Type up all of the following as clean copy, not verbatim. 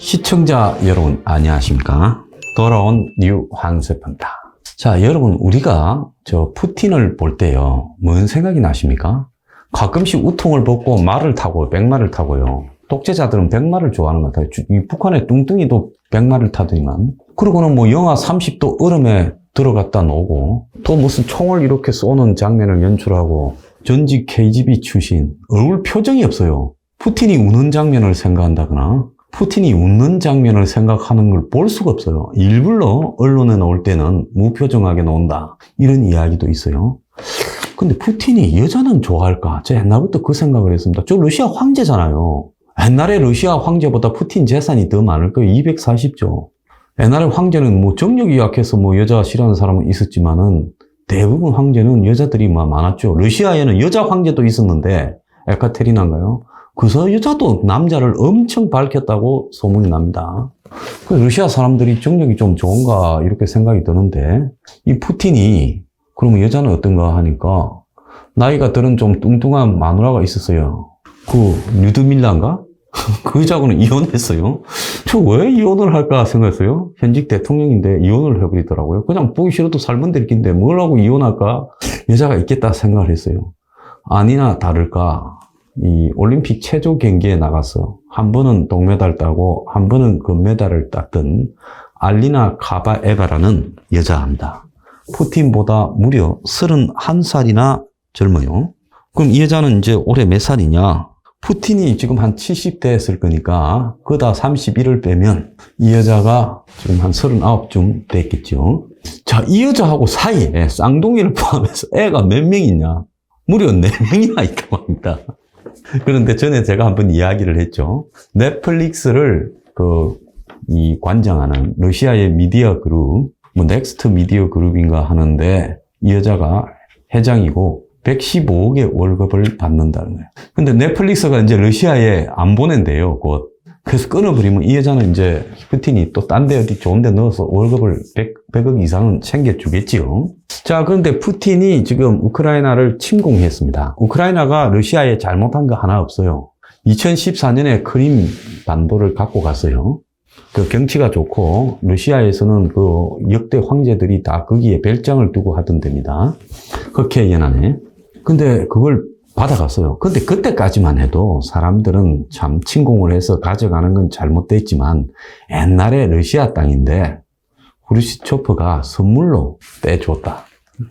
시청자 여러분 안녕하십니까? 돌아온 뉴 황세프입니다. 자, 여러분 우리가 푸틴을 볼 때요, 뭔 생각이 나십니까? 가끔씩 우통을 벗고 말을 타고 백마를 타고요. 독재자들은 백마를 좋아하는 것 같아요. 이 북한의 뚱뚱이도 백마를 타더니만. 그러고는 뭐 영하 30도 얼음에 들어갔다 노고, 또 무슨 총을 이렇게 쏘는 장면을 연출하고, 전직 KGB 출신, 얼굴 표정이 없어요. 푸틴이 우는 장면을 생각한다거나 푸틴이 웃는 장면을 생각하는 걸 볼 수가 없어요. 일부러 언론에 나올 때는 무표정하게 나온다, 이런 이야기도 있어요. 근데 푸틴이 여자는 좋아할까? 제가 옛날부터 그 생각을 했습니다. 저 러시아 황제잖아요. 옛날에 러시아 황제보다 푸틴 재산이 더 많을 거예요. 240조. 옛날에 황제는 뭐 정력이 약해서 뭐 여자 싫어하는 사람은 있었지만은 대부분 황제는 여자들이 많았죠. 러시아에는 여자 황제도 있었는데, 에카테리나인가요? 그래서 여자도 남자를 엄청 밝혔다고 소문이 납니다. 러시아 사람들이 정력이 좀 좋은가 이렇게 생각이 드는데, 이 푸틴이 그러면 여자는 어떤가 하니까 나이가 들은 좀 뚱뚱한 마누라가 있었어요. 그 류드밀라인가? 그 여자하고는 이혼했어요. 저 왜 이혼을 할까 생각했어요. 현직 대통령인데 이혼을 해버리더라고요. 그냥 보기 싫어도 살면 될 긴데 뭘 하고 이혼할까? 여자가 있겠다 생각을 했어요. 아니나 다를까, 이 올림픽 체조 경기에 나가서 한 번은 동메달 따고 한 번은 금메달을 땄던 알리나 카바에바라는 여자입니다. 푸틴보다 무려 31살이나 젊어요. 그럼 이 여자는 이제 올해 몇 살이냐? 푸틴이 지금 한 70대 했을 거니까 그다 31을 빼면 이 여자가 지금 한 39쯤 됐겠죠. 자, 이 여자하고 사이에 쌍둥이를 포함해서 애가 몇 명 있냐? 무려 4명이나 있다고 합니다. 그런데 전에 제가 한번 이야기를 했죠. 넷플릭스를 이 관장하는 러시아의 미디어 그룹, 뭐 넥스트 미디어 그룹인가 하는데 이 여자가 회장이고 115억의 월급을 받는다는 거예요. 근데 넷플릭스가 이제 러시아에 안 보낸대요, 곧. 그래서 끊어버리면 이 여자는 이제 푸틴이 또 딴 데 어디 좋은 데 넣어서 월급을 100억 이상은 챙겨주겠지요. 자, 그런데 푸틴이 지금 우크라이나를 침공했습니다. 우크라이나가 러시아에 잘못한 거 하나 없어요. 2014년에 크림 반도를 갖고 갔어요. 그 경치가 좋고 러시아에서는 그 역대 황제들이 다 거기에 별장을 두고 하던 데입니다. 흑해 연안에. 근데 그걸 받아갔어요. 근데 그때까지만 해도 사람들은 참 침공을 해서 가져가는 건 잘못됐지만 옛날에 러시아 땅인데 후르시초프가 선물로 떼줬다.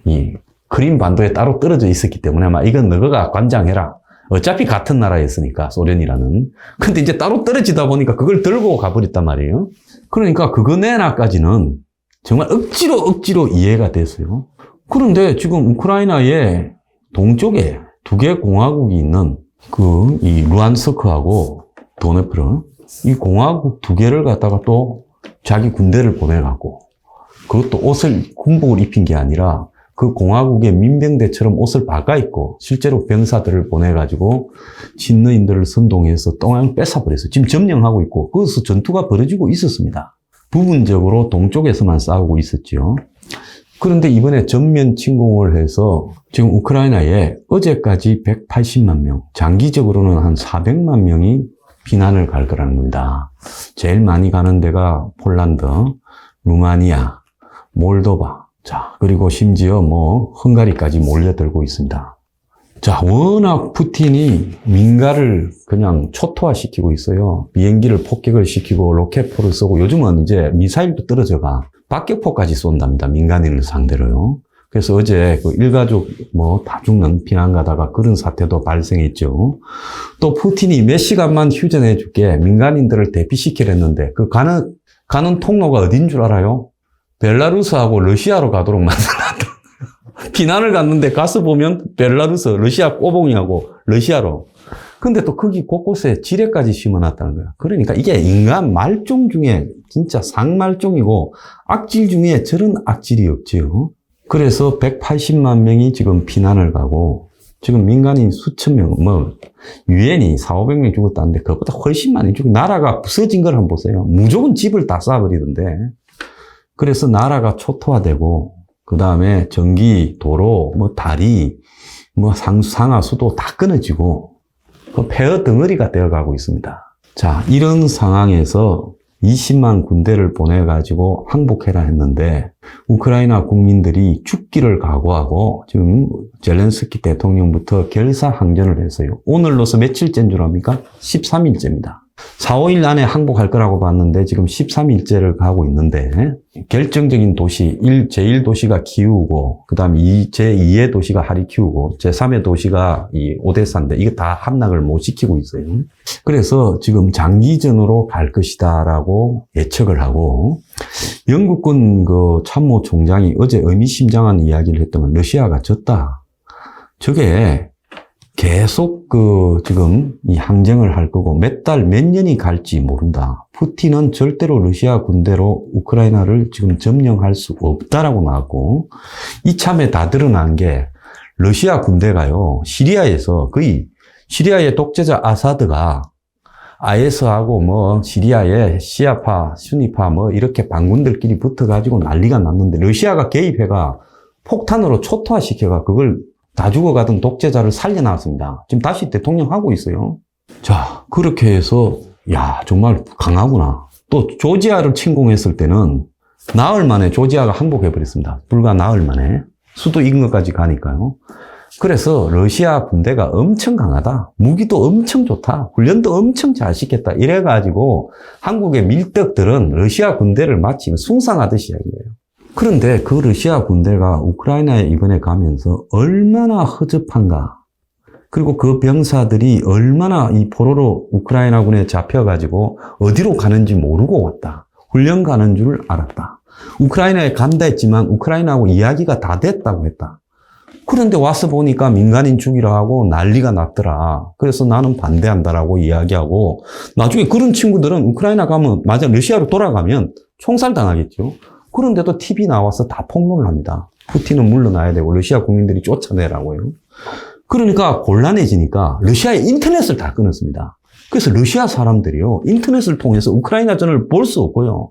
이 크림 반도에 따로 떨어져 있었기 때문에 이건 너가 관장해라. 어차피 같은 나라였으니까, 소련이라는. 근데 이제 따로 떨어지다 보니까 그걸 들고 가버렸단 말이에요. 그러니까 그거 내놔까지는 정말 억지로 이해가 됐어요. 그런데 지금 우크라이나의 동쪽에 2개 공화국이 있는 이 루안스크하고 도네프르, 이 공화국 2개를 갖다가 또 자기 군대를 보내갖고, 그것도 군복을 입힌 게 아니라 그 공화국의 민병대처럼 옷을 바꿔입고 실제로 병사들을 보내가지고 친러인들을 선동해서 땅을 뺏어버렸어요. 지금 점령하고 있고 거기서 전투가 벌어지고 있었습니다. 부분적으로 동쪽에서만 싸우고 있었죠. 그런데 이번에 전면 침공을 해서 지금 우크라이나에 어제까지 180만 명, 장기적으로는 한 400만 명이 피난을 갈 거라는 겁니다. 제일 많이 가는 데가 폴란드, 루마니아, 몰도바, 자, 그리고 심지어 헝가리까지 몰려들고 있습니다. 자, 워낙 푸틴이 민가를 그냥 초토화시키고 있어요. 비행기를 폭격을 시키고 로켓포를 쏘고 요즘은 이제 미사일도 떨어져가 박격포까지 쏜답니다. 민간인을 상대로요. 그래서 어제 일가족 다 죽는 피난 가다가 그런 사태도 발생했죠. 또 푸틴이 몇 시간만 휴전해 줄게 민간인들을 대피시키랬는데 그 가는 통로가 어딘 줄 알아요? 벨라루스하고 러시아로 가도록 만들어놨다. 피난을 갔는데 가서 보면 벨라루스, 러시아 꼬봉이하고 러시아로. 근데 또 거기 곳곳에 지뢰까지 심어놨다는 거야. 그러니까 이게 인간 말종 중에 진짜 상말종이고 악질 중에 저런 악질이 없지요. 그래서 180만 명이 지금 피난을 가고 지금 민간인 수천 명, 유엔이 4,500명 죽었다는데 그것보다 훨씬 많이 죽고 나라가 부서진 걸 한번 보세요. 무조건 집을 다 쏴버리던데. 그래서 나라가 초토화되고 그 다음에 전기, 도로, 다리, 상하수도 다 끊어지고 폐허 덩어리가 되어가고 있습니다. 자, 이런 상황에서 20만 군대를 보내가지고 항복해라 했는데 우크라이나 국민들이 죽기를 각오하고 지금 젤렌스키 대통령부터 결사항전을 했어요. 오늘로서 며칠째인 줄 압니까? 13일째입니다. 4, 5일 안에 항복할 거라고 봤는데 지금 13일째를 가고 있는데 결정적인 도시, 제1도시가 키우고 그 다음에 제2의 도시가 하리키우고 제3의 도시가 이 오데사인데 이거 다 함락을 못 시키고 있어요. 그래서 지금 장기전으로 갈 것이다라고 예측을 하고 영국군 그 참모총장이 어제 의미심장한 이야기를 했더만 러시아가 졌다. 저게 계속 지금 이 항쟁을 할 거고 몇 달, 몇 년이 갈지 모른다. 푸틴은 절대로 러시아 군대로 우크라이나를 지금 점령할 수 없다라고 나왔고, 이참에 다 드러난 게 러시아 군대가요, 시리아에서 거의 시리아의 독재자 아사드가 IS하고 뭐 시리아의 시아파, 순위파 뭐 이렇게 반군들끼리 붙어가지고 난리가 났는데 러시아가 개입해가 폭탄으로 초토화시켜가 그걸 다 죽어가던 독재자를 살려놨습니다. 지금 다시 대통령 하고 있어요. 자, 그렇게 해서 야 정말 강하구나. 또 조지아를 침공했을 때는 나흘 만에 조지아가 항복해버렸습니다. 불과 나흘 만에. 수도 인근까지 가니까요. 그래서 러시아 군대가 엄청 강하다. 무기도 엄청 좋다. 훈련도 엄청 잘 시켰다. 이래가지고 한국의 밀떡들은 러시아 군대를 마치 숭상하듯이 이야기해요. 그런데 그 러시아 군대가 우크라이나에 이번에 가면서 얼마나 허접한가. 그리고 그 병사들이 얼마나 이 포로로 우크라이나군에 잡혀가지고 어디로 가는지 모르고 왔다. 훈련 가는 줄 알았다. 우크라이나에 간다 했지만 우크라이나하고 이야기가 다 됐다고 했다. 그런데 와서 보니까 민간인 죽이라 하고 난리가 났더라. 그래서 나는 반대한다라고 이야기하고 나중에 그런 친구들은 우크라이나 가면 맞아 러시아로 돌아가면 총살 당하겠죠. 그런데도 TV 나와서 다 폭로를 합니다. 푸틴은 물러나야 되고 러시아 국민들이 쫓아내라고요. 그러니까 곤란해지니까 러시아의 인터넷을 다 끊었습니다. 그래서 러시아 사람들이요 인터넷을 통해서 우크라이나전을 볼 수 없고요.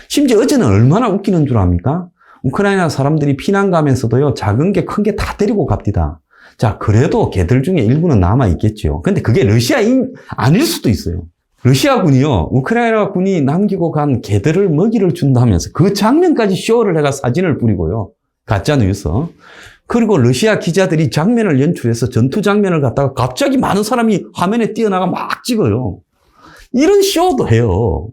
심지어 어제는 얼마나 웃기는 줄 압니까? 우크라이나 사람들이 피난 가면서도요 작은 게 큰 게 다 데리고 갑니다. 자, 그래도 걔들 중에 일부는 남아있겠죠. 근데 그게 러시아인 아닐 수도 있어요. 러시아군이요, 우크라이나 군이 남기고 간 개들을 먹이를 준다면서 그 장면까지 쇼를 해가 사진을 뿌리고요. 가짜뉴스. 그리고 러시아 기자들이 장면을 연출해서 전투 장면을 갖다가 갑자기 많은 사람이 화면에 뛰어나가 막 찍어요. 이런 쇼도 해요.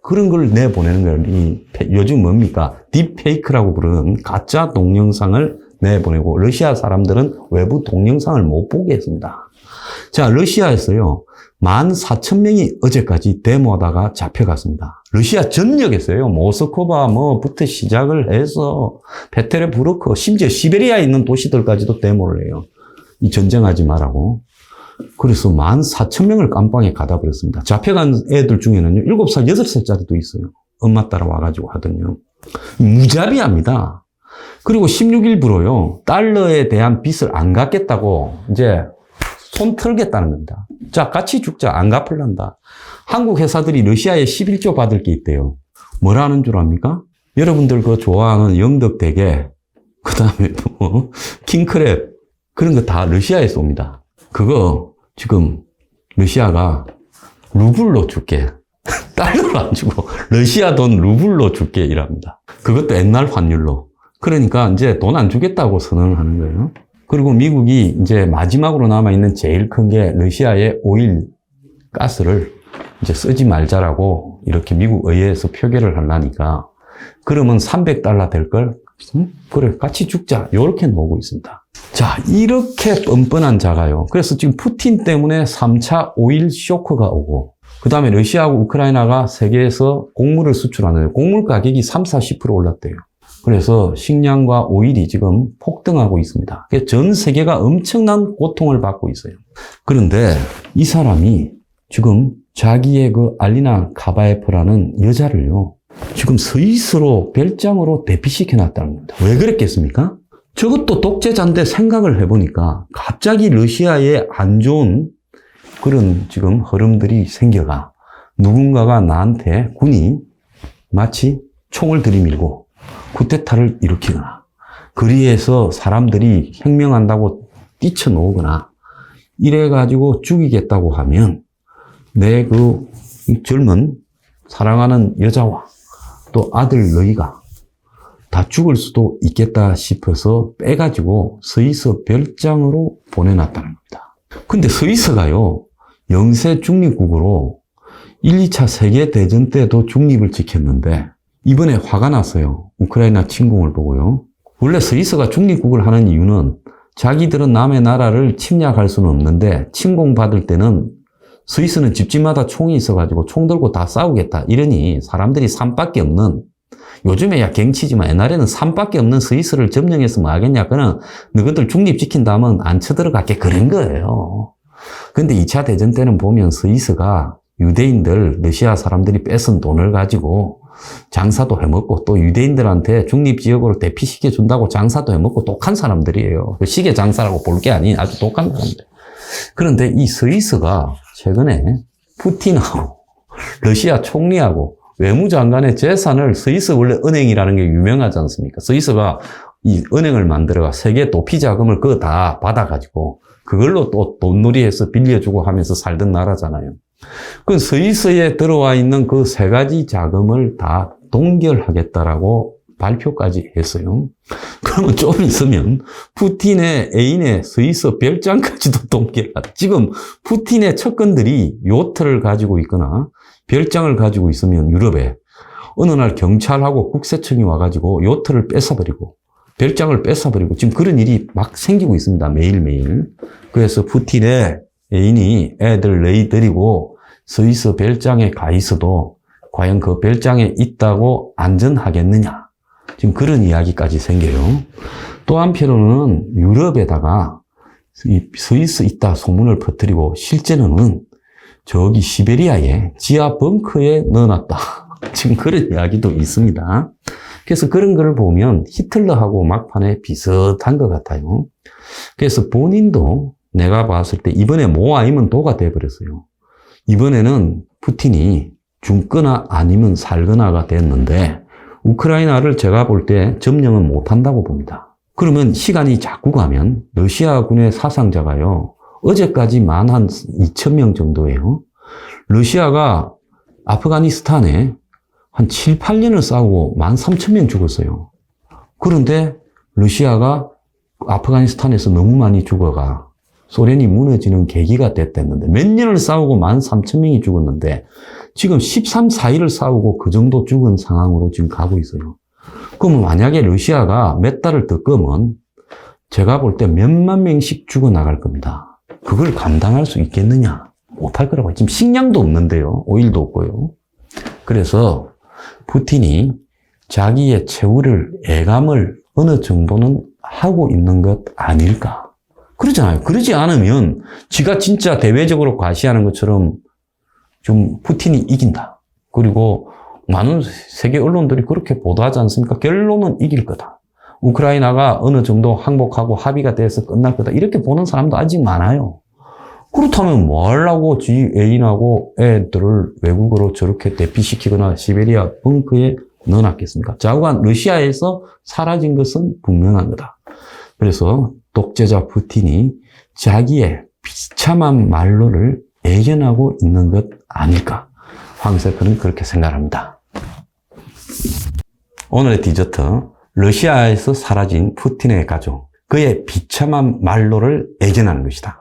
그런 걸 내보내는 거예요. 요즘 뭡니까? 딥페이크라고 부르는 가짜 동영상을 내보내고 러시아 사람들은 외부 동영상을 못 보게 했습니다. 자, 러시아에서요. 14,000명이 어제까지 데모하다가 잡혀갔습니다. 러시아 전역에서요. 모스크바 뭐부터 시작을 해서 페테르부르크 심지어 시베리아에 있는 도시들까지도 데모를 해요. 이 전쟁하지 말라고. 그래서 14,000명을 깜빵에 가다 버렸습니다. 잡혀간 애들 중에는요. 7살, 6살짜리도 있어요. 엄마 따라 와가지고 하더니요. 무자비합니다. 그리고 16일부로요. 달러에 대한 빚을 안 갚겠다고 이제 손 털겠다는 겁니다. 자, 같이 죽자. 안 갚을란다. 한국 회사들이 러시아에 11조 받을 게 있대요. 뭐라는 줄 압니까? 여러분들 그 좋아하는 영덕대게, 그 다음에 뭐, 킹크랩, 그런 거 다 러시아에서 옵니다. 그거 지금 러시아가 루블로 줄게. 달러로 안 주고 러시아 돈 루블로 줄게 이랍니다. 그것도 옛날 환율로. 그러니까 이제 돈 안 주겠다고 선언을 하는 거예요. 그리고 미국이 이제 마지막으로 남아있는 제일 큰 게 러시아의 오일, 가스를 이제 쓰지 말자라고 이렇게 미국 의회에서 표결을 하려니까 그러면 300달러 될 걸? 그래, 같이 죽자. 이렇게 모으고 있습니다. 자, 이렇게 뻔뻔한 자가요. 그래서 지금 푸틴 때문에 3차 오일 쇼크가 오고, 그 다음에 러시아하고 우크라이나가 세계에서 곡물을 수출하는데 곡물 가격이 3, 40% 올랐대요. 그래서 식량과 오일이 지금 폭등하고 있습니다. 전 세계가 엄청난 고통을 받고 있어요. 그런데 이 사람이 지금 자기의 그 알리나 카바에프라는 여자를요, 지금 스위스로 별장으로 대피시켜 놨다는 겁니다. 왜 그랬겠습니까? 저것도 독재자인데 생각을 해보니까 갑자기 러시아에 안 좋은 그런 지금 흐름들이 생겨가 누군가가 나한테 군이 마치 총을 들이밀고 쿠데타를 일으키거나 거리에서 사람들이 혁명한다고 뛰쳐놓거나 이래가지고 죽이겠다고 하면 내 그 젊은 사랑하는 여자와 또 아들 너희가 다 죽을 수도 있겠다 싶어서 빼가지고 스위스 별장으로 보내놨다는 겁니다. 근데 스위스가요, 영세 중립국으로 1, 2차 세계대전 때도 중립을 지켰는데 이번에 화가 났어요. 우크라이나 침공을 보고요. 원래 스위스가 중립국을 하는 이유는 자기들은 남의 나라를 침략할 수는 없는데 침공받을 때는 스위스는 집집마다 총이 있어가지고 총 들고 다 싸우겠다 이러니 사람들이 산밖에 없는, 요즘에야 갱치지만 옛날에는 산밖에 없는 스위스를 점령해서 뭐 하겠냐, 그는 너희들 중립지킨다면 안 쳐들어갈게 그런 거예요. 근데 2차 대전 때는 보면 스위스가 유대인들, 러시아 사람들이 뺏은 돈을 가지고 장사도 해먹고 또 유대인들한테 중립지역으로 대피시켜준다고 장사도 해먹고 독한 사람들이에요. 시계 장사라고 볼 게 아닌 아주 독한 사람들. 그런데 이 스위스가 최근에 푸틴하고 러시아 총리하고 외무장관의 재산을, 스위스 원래 은행이라는 게 유명하지 않습니까? 스위스가 이 은행을 만들어가 세계 도피 자금을 그거 다 받아가지고 그걸로 또 돈놀이해서 빌려주고 하면서 살던 나라잖아요. 그 스위스에 들어와 있는 그 세 가지 자금을 다 동결하겠다라고 발표까지 했어요. 그러면 좀 있으면 푸틴의 애인의 스위스 별장까지도 동결하다. 지금 푸틴의 측근들이 요트를 가지고 있거나 별장을 가지고 있으면 유럽에 어느 날 경찰하고 국세청이 와가지고 요트를 뺏어버리고 별장을 뺏어버리고 지금 그런 일이 막 생기고 있습니다. 매일매일. 그래서 푸틴의 애인이 애들 너희 데리고 스위스 별장에 가 있어도 과연 그 별장에 있다고 안전하겠느냐. 지금 그런 이야기까지 생겨요. 또 한편으로는 유럽에다가 이 스위스 있다 소문을 퍼뜨리고 실제로는 저기 시베리아에 지하 벙커에 넣어놨다. 지금 그런 이야기도 있습니다. 그래서 그런 걸 보면 히틀러하고 막판에 비슷한 것 같아요. 그래서 본인도 내가 봤을 때 이번에 뭐 아니면 도가 돼버렸어요. 이번에는 푸틴이 죽거나 아니면 살거나가 됐는데 우크라이나를 제가 볼 때 점령은 못한다고 봅니다. 그러면 시간이 자꾸 가면 러시아군의 사상자가요, 어제까지만 한 2,000명 정도예요. 러시아가 아프가니스탄에 한 7, 8년을 싸우고 13,000명 죽었어요. 그런데 러시아가 아프가니스탄에서 너무 많이 죽어가 소련이 무너지는 계기가 됐댔는데 몇 년을 싸우고 13,000명이 죽었는데 지금 13, 14일을 싸우고 그 정도 죽은 상황으로 지금 가고 있어요. 그러면 만약에 러시아가 몇 달을 더 끄면 제가 볼 때 몇만 명씩 죽어나갈 겁니다. 그걸 감당할 수 있겠느냐? 못할 거라고. 지금 식량도 없는데요. 오일도 없고요. 그래서 푸틴이 자기의 최후를 예감을 어느 정도는 하고 있는 것 아닐까? 그러잖아요. 그러지 않으면 지가 진짜 대외적으로 과시하는 것처럼 좀 푸틴이 이긴다. 그리고 많은 세계 언론들이 그렇게 보도하지 않습니까? 결론은 이길 거다. 우크라이나가 어느 정도 항복하고 합의가 돼서 끝날 거다. 이렇게 보는 사람도 아직 많아요. 그렇다면 뭐 하려고 지 애인하고 애들을 외국으로 저렇게 대피시키거나 시베리아 벙커에 넣어놨겠습니까? 좌우간 러시아에서 사라진 것은 분명한 거다. 그래서 독재자 푸틴이 자기의 비참한 말로를 예견하고 있는 것 아닐까? 황세표는 그렇게 생각합니다. 오늘의 디저트, 러시아에서 사라진 푸틴의 가족, 그의 비참한 말로를 예견하는 것이다.